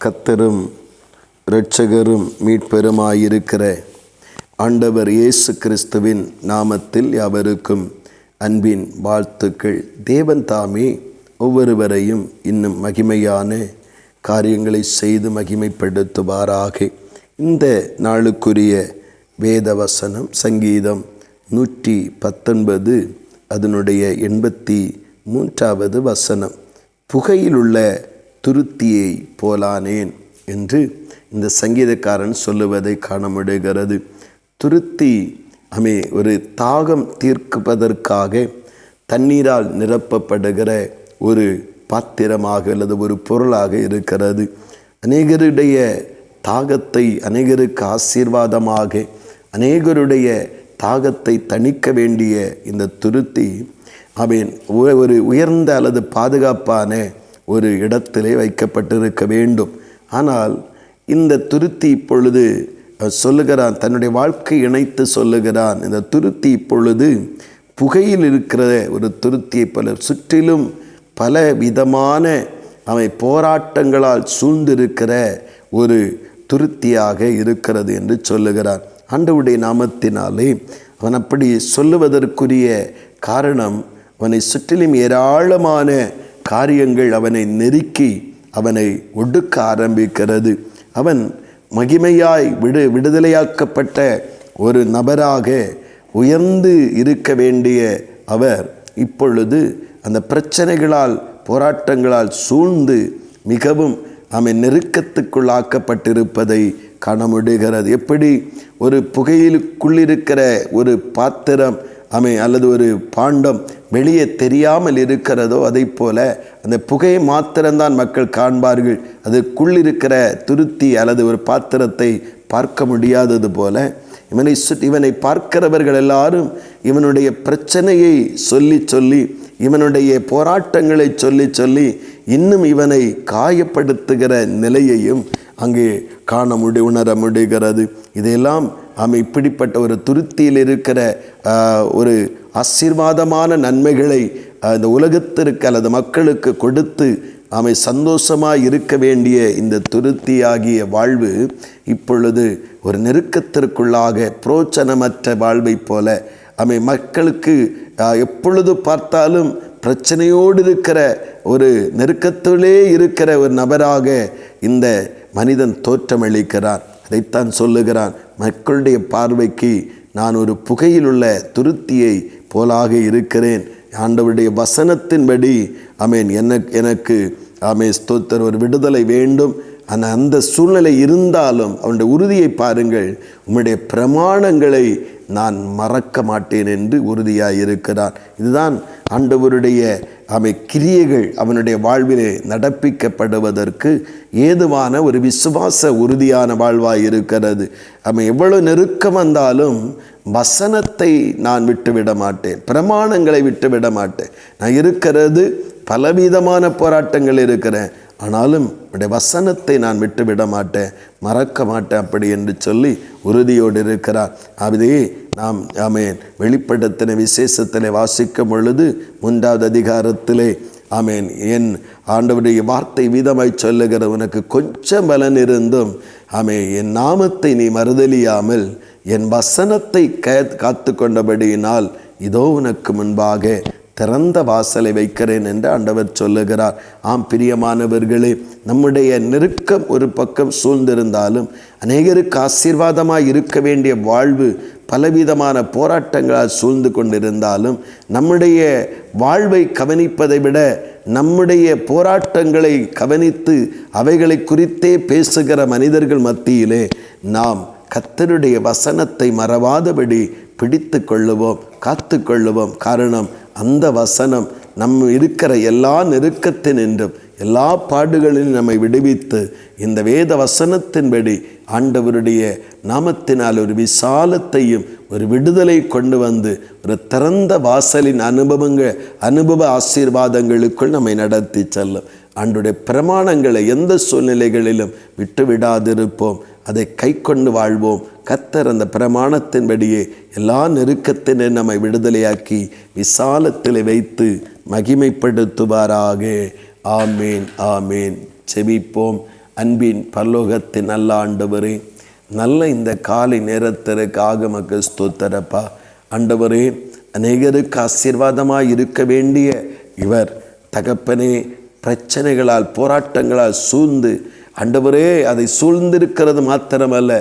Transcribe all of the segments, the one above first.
கர்த்தரும் இரட்சகரும் மீட்பெருமாயிருக்கிற ஆண்டவர் இயேசு கிறிஸ்துவின் நாமத்தில் யாவருக்கும் அன்பின் வாழ்த்துக்கள். தேவன் தாமே ஒவ்வொருவரையும் இன்னும் மகிமையான காரியங்களை செய்து மகிமைப்படுத்துவாராக. இந்த நாளுக்குரிய வேத வசனம் சங்கீதம் 119 அதனுடைய 83வது வசனம். புகையிலுள்ள துருத்தியை போலானேன் என்று இந்த சங்கீதக்காரன் சொல்லுவதை காண முடிகிறது. துருத்தி ஒரு தாகம் தீர்ப்பதற்காக தண்ணீரால் நிரப்பப்படுகிற ஒரு பாத்திரமாக அல்லது ஒரு பொருளாக இருக்கிறது. அநேகருடைய தாகத்தை, அநேகருக்கு ஆசீர்வாதமாக, அநேகருடைய தாகத்தை தணிக்க வேண்டிய இந்த துருத்தி ஒரு உயர்ந்த அல்லது பாதுகாப்பான ஒரு இடத்திலே வைக்கப்பட்டிருக்க வேண்டும். ஆனால் இந்த துருத்தி இப்பொழுது சொல்லுகிறான், தன்னுடைய வாழ்க்கை இணைத்து சொல்லுகிறான், இந்த துருத்தி இப்பொழுது புகையில் இருக்கிற ஒரு துருத்தியை போல சுற்றிலும் பல விதமான போராட்டங்களால் சூழ்ந்திருக்கிற ஒரு துருத்தியாக இருக்கிறது என்று சொல்லுகிறான். ஆண்டவருடைய நாமத்தினாலே அவன் அப்படி சொல்லுவதற்குரிய காரணம், அவனை சுற்றிலும் ஏராளமான காரியங்கள் அவனை நெருக்கி அவனை ஒடுக்க ஆரம்பிக்கிறது. அவன் மகிமையாய் விடுதலையாக்கப்பட்ட ஒரு நபராக உயர்ந்து இருக்க வேண்டிய அவர் இப்பொழுது அந்த பிரச்சனைகளால், போராட்டங்களால் சூழ்ந்து மிகவும் நெருக்கத்துக்குள்ளாக்கப்பட்டிருப்பதை காண முடிகிறது. எப்படி ஒரு புகையிலுக்குள்ளிருக்கிற ஒரு பாத்திரம் அல்லது ஒரு பாண்டம் வெளியே தெரியாமல் இருக்கிறதோ, அதை போல அந்த புகையை மாத்திரம்தான் மக்கள் காண்பார்கள். அதுக்குள்ளிருக்கிற துருத்தி அல்லது ஒரு பாத்திரத்தை பார்க்க முடியாதது போல இவனை பார்க்கிறவர்கள் எல்லாரும் இவனுடைய பிரச்சனையை சொல்லி சொல்லி, இவனுடைய போராட்டங்களை சொல்லி சொல்லி இன்னும் இவனை காயப்படுத்துகிற நிலையையும் அங்கே உணர முடிகிறது. இதையெல்லாம் இப்படிப்பட்ட ஒரு துருத்தியில் இருக்கிற ஒரு ஆசீர்வாதமான நன்மைகளை இந்த உலகத்திற்கு அல்லது மக்களுக்கு கொடுத்து சந்தோஷமாக இருக்க வேண்டிய இந்த துருத்தியாகிய வாழ்வு இப்பொழுது ஒரு நெருக்கத்திற்குள்ளாக பிரோச்சனமற்ற வாழ்வை போல மக்களுக்கு எப்பொழுது பார்த்தாலும் பிரச்சனையோடு இருக்கிற ஒரு நெருக்கத்திலே இருக்கிற ஒரு நபராக இந்த மனிதன் தோற்றமளிக்கிறான். அதைத்தான் சொல்லுகிறான், மக்களுடைய பார்வைக்கு நான் ஒரு புகையிலுள்ள துருத்தியை போலாக இருக்கிறேன். ஆண்டவருடைய வசனத்தின்படி எனக்கு ஸ்தோத்திரம், ஒரு விடுதலை வேண்டும். ஆனால் அந்த சூழ்நிலை இருந்தாலும் அவனுடைய உறுதியை பாருங்கள், உம்முடைய பிரமாணங்களை நான் மறக்க மாட்டேன் என்று உறுதியாக இருக்கிறான். இதுதான் ஆண்டவருடைய கிரியைகள் அவனுடைய வாழ்விலே நடப்பிக்கப்படுவதற்கு ஏதுவான ஒரு விசுவாச உறுதியான வாழ்வாய் இருக்கிறது. எவ்வளவு நெருக்கம் வந்தாலும் வசனத்தை நான் விட்டுவிட மாட்டேன், பிரமாணங்களை விட்டுவிட மாட்டேன். நான் இருக்கிறது பலவிதமான போராட்டங்கள் இருக்கிறேன், ஆனாலும் உடைய வசனத்தை நான் விட்டுவிட மாட்டேன், மறக்க மாட்டேன் அப்படி என்று சொல்லி உறுதியோடு இருக்கிறார். அதே நாம் வெளிப்படுத்தின விசேஷத்திலே வாசிக்கும் பொழுது 3வது அதிகாரத்திலே என் ஆண்டவருடைய வார்த்தை வீதமாய் சொல்லுகிற, உனக்கு கொஞ்சம் பலன் இருந்தும் என் நாமத்தை நீ மறுதலியாமல் என் வசனத்தை காத்து கொண்டபடியினால் இதோ உனக்கு முன்பாக திறந்த வாசலை வைக்கிறேன் என்று ஆண்டவர் சொல்லுகிறார். பிரியமானவர்களே, நம்முடைய நெருக்கம் ஒரு பக்கம் சூழ்ந்திருந்தாலும், அநேகருக்கு ஆசீர்வாதமாக இருக்க வேண்டிய வாழ்வு பலவிதமான போராட்டங்களால் சூழ்ந்து கொண்டிருந்தாலும், நம்முடைய வாழ்வை கவனிப்பதை விட நம்முடைய போராட்டங்களை கவனித்து அவைகளை குறித்தே பேசுகிற மனிதர்கள் மத்தியிலே நாம் கர்த்தருடைய வசனத்தை மறவாதபடி பிடித்து கொள்ளுவோம், காத்து கொள்ளுவோம். காரணம், அந்த வசனம் இருக்கிற எல்லா நெருக்கத்தினின்றும் எல்லா பாடுகளிலும் நம்மை விடுவித்து இந்த வேத வசனத்தின்படி ஆண்டவருடைய நாமத்தினால் ஒரு விசாலத்தையும் ஒரு விடுதலை கொண்டு வந்து ஒரு திறந்த வாசலின் அனுபவ ஆசீர்வாதங்களுக்குள் நம்மை நடத்தி செல்லும். ஆண்டவருடைய பிரமாணங்களை எந்த சூழ்நிலைகளிலும் விட்டுவிடாதிருப்போம், அதை கை கொண்டு வாழ்வோம். கர்த்தர் அந்த பிரமாணத்தின்படியே எல்லா நெருக்கத்தினை நம்மை விடுதலையாக்கி விசாலத்தில் வைத்து மகிமைப்படுத்துவாராக. ஆமேன், ஆமேன். செபிப்போம். அன்பின் பரலோகத்தின் நல்ல ஆண்டவரே, நல்ல இந்த காலை நேரத்திற்காக மக்கள் ஸ்தோத்திரப்பா. ஆண்டவரே, அநேகருக்கு ஆசீர்வாதமாக இருக்க வேண்டிய இவர் தகப்பனே பிரச்சனைகளால் போராட்டங்களால் சூழ்ந்து ஆண்டவரே அதை சூழ்ந்திருக்கிறது மாத்திரமல்ல,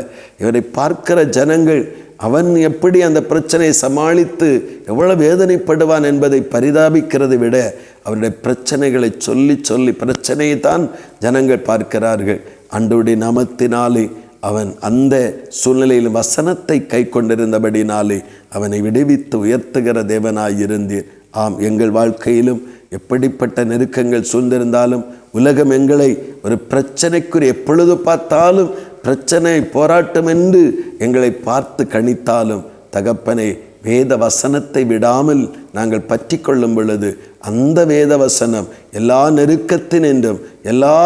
இவரை பார்க்கிற ஜனங்கள் அவன் எப்படி அந்த பிரச்சனையை சமாளித்து எவ்வளவு வேதனைப்படுவான் என்பதை பரிதாபிக்கிறதை விட அவருடைய பிரச்சனைகளை சொல்லி சொல்லி பிரச்சனையை தான் ஜனங்கள் பார்க்கிறார்கள். ஆண்டவருடைய நாமத்தினாலே அவன் அந்த சூழ்நிலையில் வசனத்தை கை கொண்டிருந்தபடினாலே அவனை விடுவித்து உயர்த்துகிற தேவனாயிருந்தீர். ஆம், எங்கள் வாழ்க்கையிலும் எப்படிப்பட்ட நெருக்கங்கள் சூழ்ந்திருந்தாலும் உலகம் எங்களை ஒரு பிரச்சனைக்குரிய எப்பொழுது பார்த்தாலும் பிரச்சனை போராட்டம் என்று எங்களை பார்த்து கணித்தாலும் தகப்பனை வேத வசனத்தை விடாமல் நாங்கள் பற்றி கொள்ளும் பொழுது அந்த வேத வசனம் எல்லா நெருக்கத்தினின்றும் எல்லா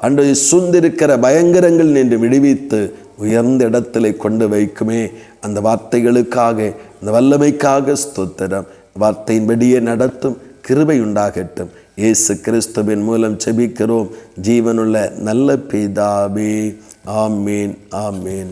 அன்று சூழ்ந்திருக்கிற பயங்கரங்கள் நின்று விடுவித்து உயர்ந்த இடத்திலே கொண்டு வைக்குமே. அந்த வார்த்தைகளுக்காக அந்த வல்லமைக்காக ஸ்தோத்திரம். வார்த்தையின்படியே நடத்தும் கிருபை உண்டாகட்டும். இயேசு கிறிஸ்துவின் மூலம் செபிக்கிறோம் ஜீவனுள்ள நல்ல பிதாவே. ஆமீன், ஆமீன்.